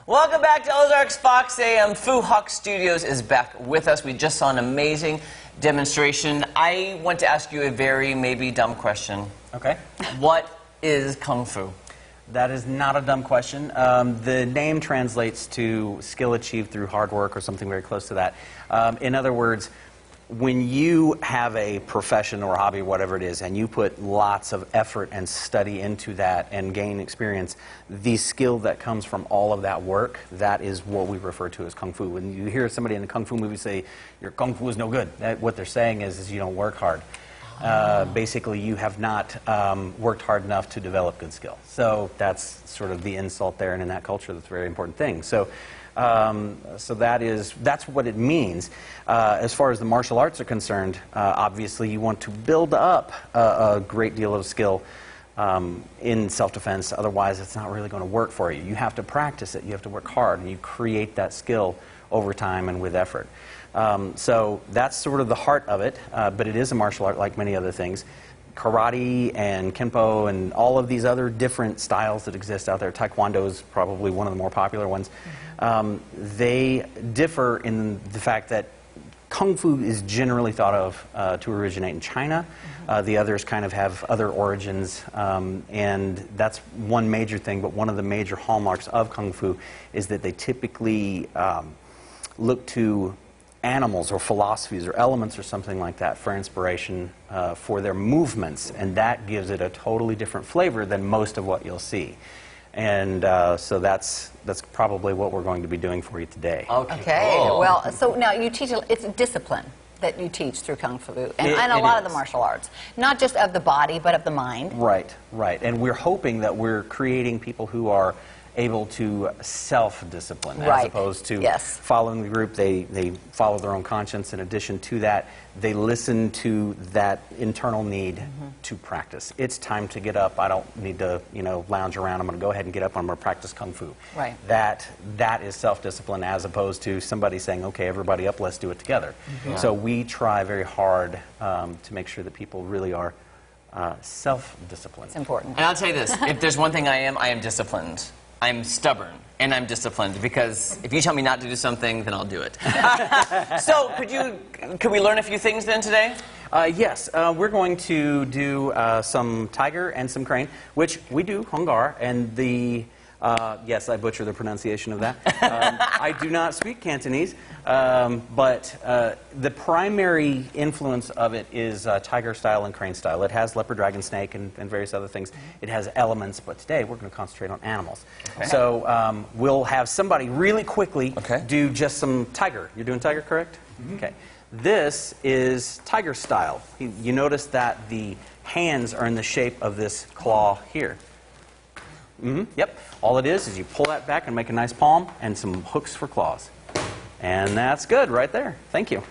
Welcome back to Ozarks Fox AM. Fu Hawk Studios is back with us. We just saw an amazing demonstration. I want to ask you a very maybe dumb question. Okay. What is Kung Fu? That is not a dumb question. The name translates to skill achieved through hard work or something very close to that. In other words, when you have a profession or hobby, whatever it is, and you put lots of effort and study into that and gain experience, the skill that comes from all of that work, that is what we refer to as Kung Fu. When you hear somebody in a Kung Fu movie say, your Kung Fu is no good, what they're saying is you don't work hard. Basically, you have not worked hard enough to develop good skill. So that's sort of the insult there, and in that culture, that's a very important thing. So that's what it means. As far as the martial arts are concerned, obviously you want to build up a great deal of skill in self-defense. Otherwise, it's not really going to work for you. You have to practice it. You have to work hard, and you create that skill over time and with effort. So that's sort of the heart of it, but it is a martial art like many other things. Karate and Kenpo and all of these other different styles that exist out there. Taekwondo is probably one of the more popular ones. They differ in the fact that Kung Fu is generally thought of to originate in China. The others kind of have other origins, and that's one major thing, but one of the major hallmarks of Kung Fu is that they typically look to animals or philosophies or elements or something like that for inspiration for their movements, and that gives it a totally different flavor than most of what you'll see. And so that's probably what we're going to be doing for you today. Okay. Cool. Well, so now you teach, it's a discipline that you teach through Kung Fu and a lot of the martial arts. Not just of the body, but of the mind. Right, right. And we're hoping that we're creating people who are able to self-discipline, as opposed to following the group. They follow their own conscience. In addition to that, they listen to that internal need to practice. It's time to get up. I don't need to, lounge around. I'm going to go ahead and get up. I'm going to practice Kung Fu. Right. That is self-discipline, as opposed to somebody saying, okay, everybody up, let's do it together. So we try very hard to make sure that people really are self-disciplined. It's important. And I'll tell you this, if there's one thing I am disciplined. I'm stubborn, and I'm disciplined, because if you tell me not to do something, then I'll do it. So, could we learn a few things then today? Yes, we're going to do some tiger and some crane, which we do Hongar, and the yes, I butcher the pronunciation of that. I do not speak Cantonese, but the primary influence of it is tiger style and crane style. It has leopard, dragon, snake, and various other things. It has elements, but today we're going to concentrate on animals. Okay. So we'll have somebody really quickly do just some tiger. You're doing tiger, correct? Okay. This is tiger style. You notice that the hands are in the shape of this claw here. Yep. All it is you pull that back and make a nice palm and some hooks for claws. And that's good right there. Thank you.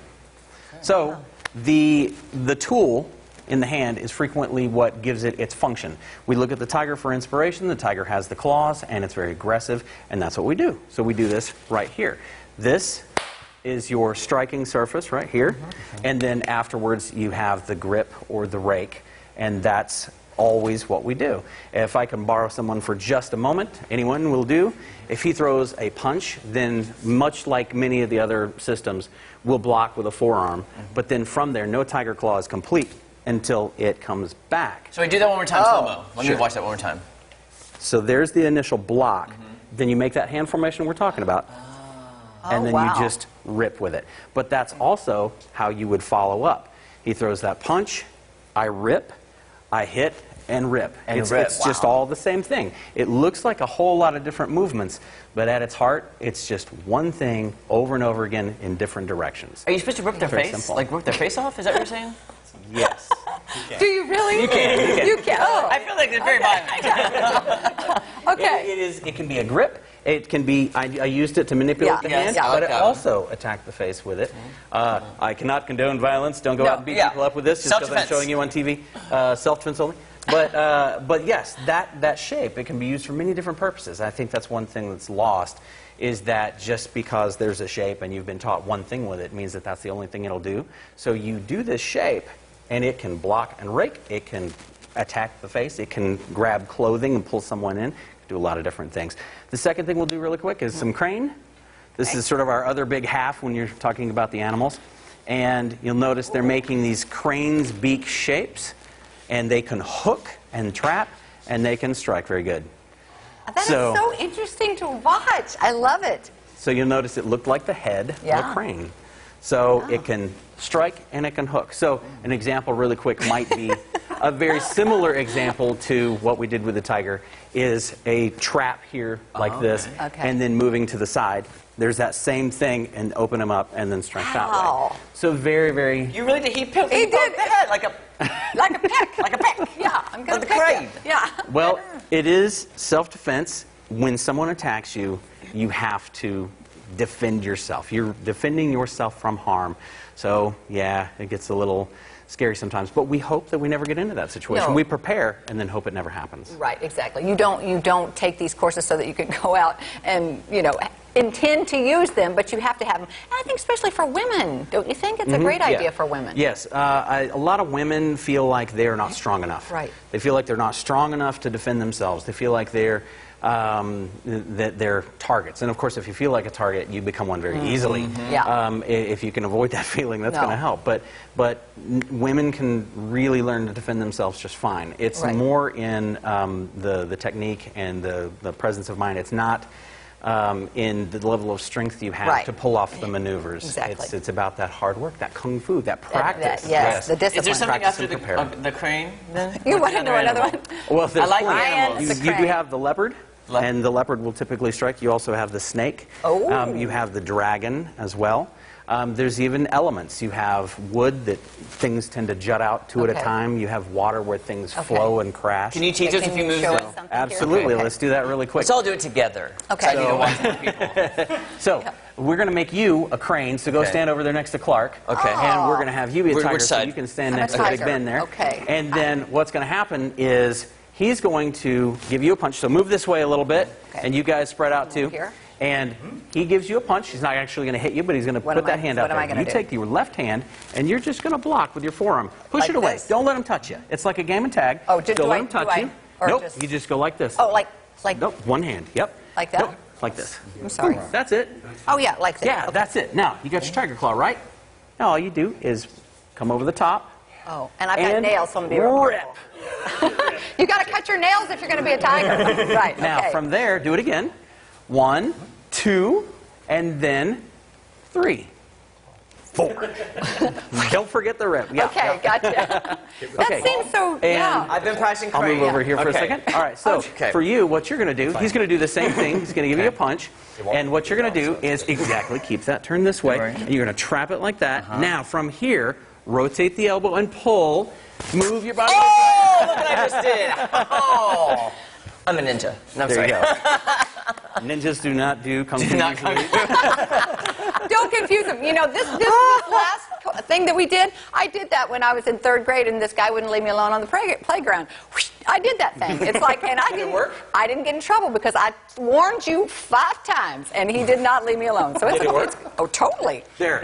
So the tool in the hand is frequently what gives it its function. We look at the tiger for inspiration. The tiger has the claws, and it's very aggressive, and that's what we do. So we do this right here. This is your striking surface right here, and then afterwards you have the grip or the rake, and that's always what we do. If I can borrow someone for just a moment, anyone will do. If he throws a punch, then much like many of the other systems, we'll block with a forearm, but then from there, no tiger claw is complete until it comes back. So we do that one more time, slow-mo. Let me watch that one more time. So there's the initial block. Then you make that hand formation we're talking about, and then you just rip with it. But that's also how you would follow up. He throws that punch, I rip, I hit, and rip. It's just all the same thing. It looks like a whole lot of different movements, but at its heart, it's just one thing over and over again in different directions. Are you supposed to rip their face? Simple. Like rip their face off? Is that what you're saying? Yes. Do you really? You can. You can. Oh. I feel like it's very violent. Okay. It can be a grip. It can be, I used it to manipulate the hand, but it also attacked the face with it. I cannot condone violence. Don't go out and beat people up with this just because I'm showing you on TV. Self-defense only. But yes, that shape, it can be used for many different purposes. I think that's one thing that's lost, is that just because there's a shape and you've been taught one thing with it means that that's the only thing it'll do. So you do this shape, and it can block and rake. It can attack the face. It can grab clothing and pull someone in. do a lot of different things. The second thing we'll do really quick is some crane. This is sort of our other big half when you're talking about the animals. And you'll notice they're making these crane's beak shapes, and they can hook and trap, and they can strike very good. That is so interesting to watch. I love it. So you'll notice it looked like the head of a crane. So it can strike and it can hook. So an example really quick might be a very similar example to what we did with the tiger is a trap here like this, and then moving to the side. There's that same thing, and open them up and then strike that way. So very, very... You really did? He did the head like a peck. Like a peck. Yeah, I'm going to the crane. Yeah. Well, it is self-defense. When someone attacks you, you have to defend yourself. You're defending yourself from harm. So, yeah, it gets a little scary sometimes, but we hope that we never get into that situation. No. We prepare and then hope it never happens. Right, exactly. You don't take these courses so that you can go out and, you know, intend to use them, but you have to have them. And I think especially for women, don't you think? It's a great idea for women. Yes. A lot of women feel like they're not strong enough. Right. They feel like they're not strong enough to defend themselves. They feel like they're that they're targets. And of course, if you feel like a target, you become one very easily. If you can avoid that feeling, that's going to help. But women can really learn to defend themselves just fine. It's more in the technique and the presence of mind. It's not in the level of strength you have to pull off the maneuvers. Exactly. It's about that hard work, that kung fu, that practice. Yes, the discipline. Is there something Practice after the crane? Then? You want to know another one? Well, there's I like animals. you do have the leopard. And the leopard will typically strike. You also have the snake. You have the dragon as well. There's even elements. You have wood that things tend to jut out two at a time. You have water where things flow and crash. Can you teach us a few moves? Absolutely. Let's do that really quick. Let's all do it together. Okay. So I need to watch more people. So we're going to make you a crane. So go stand over there next to Clark. Okay. And we're going to have you be a tiger, which so side? you can stand next to Big Ben there. Okay. And then what's going to happen is he's going to give you a punch. So move this way a little bit, and you guys spread out too. Here. And he gives you a punch. He's not actually going to hit you, but he's going to put that hand out there. You take your left hand, and you're just going to block with your forearm. Push it away. Don't let him touch you. It's like a game of tag. Oh, don't let him touch you. Nope. You just go like this. Oh, like nope. One hand. Yep. Like that? Nope. Like this. I'm sorry. That's it. Oh yeah, like that. Yeah, that's it. Now you got your tiger claw, right? Now all you do is come over the top. Oh, and I've got nails, so I'm going to be rip. You got to cut your nails if you're going to be a tiger. Right. Now from there, do it again. 1, 2, and then 3, 4. Don't forget the rip. Yeah. Okay, gotcha. That seems so. Yeah. I've been practicing crane. I'll move over here for a second. All right. So for you, what you're going to do, he's going to do the same thing. He's going to give you a punch, and what you're going to do is keep that turned this way, and you're going to trap it like that. Now from here, rotate the elbow and pull. Move your body. Oh, look what I just did. Oh. I'm a ninja. No, I'm there sorry. you go. Ninjas do not do kung fu. Don't confuse them. You know, this last thing that we did, I did that when I was in 3rd grade, and this guy wouldn't leave me alone on the playground. I did that thing. It's like, and I didn't get in trouble because I warned you 5 times, and he did not leave me alone. So did it work? Oh, totally. There.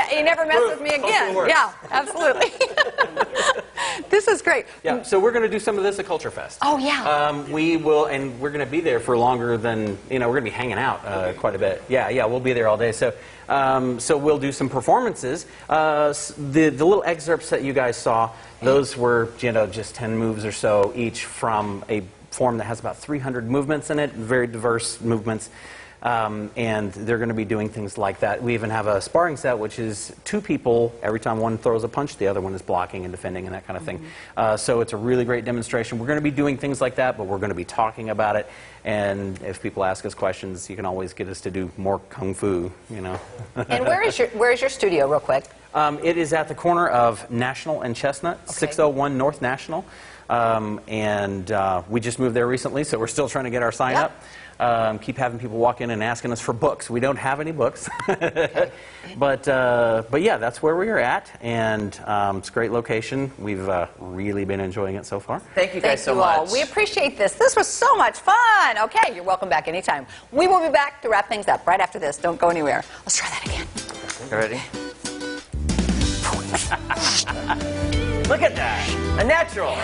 He never messed with me again. Yeah, absolutely. This is great. Yeah. So we're going to do some of this at Culture Fest. Oh yeah. We will, and we're going to be there for longer than we're going to be hanging out quite a bit. Yeah, we'll be there all day. So, so we'll do some performances. The little excerpts that you guys saw, those were just 10 moves or so each from a form that has about 300 movements in it, very diverse movements. And they're going to be doing things like that. We even have a sparring set, which is 2 people. Every time one throws a punch, the other one is blocking and defending and that kind of thing. So it's a really great demonstration. We're going to be doing things like that, but we're going to be talking about it. And if people ask us questions, you can always get us to do more kung fu, And where is your studio, real quick? It is at the corner of National and Chestnut, 601 North National. And we just moved there recently, so we're still trying to get our sign up. Keep having people walk in and asking us for books. We don't have any books. But yeah, that's where we are at, and it's a great location. We've really been enjoying it so far. Thank you guys so much. We appreciate this. This was so much fun. Okay, you're welcome back anytime. We will be back to wrap things up right after this. Don't go anywhere. Let's try that again. You ready? Look at that. A natural.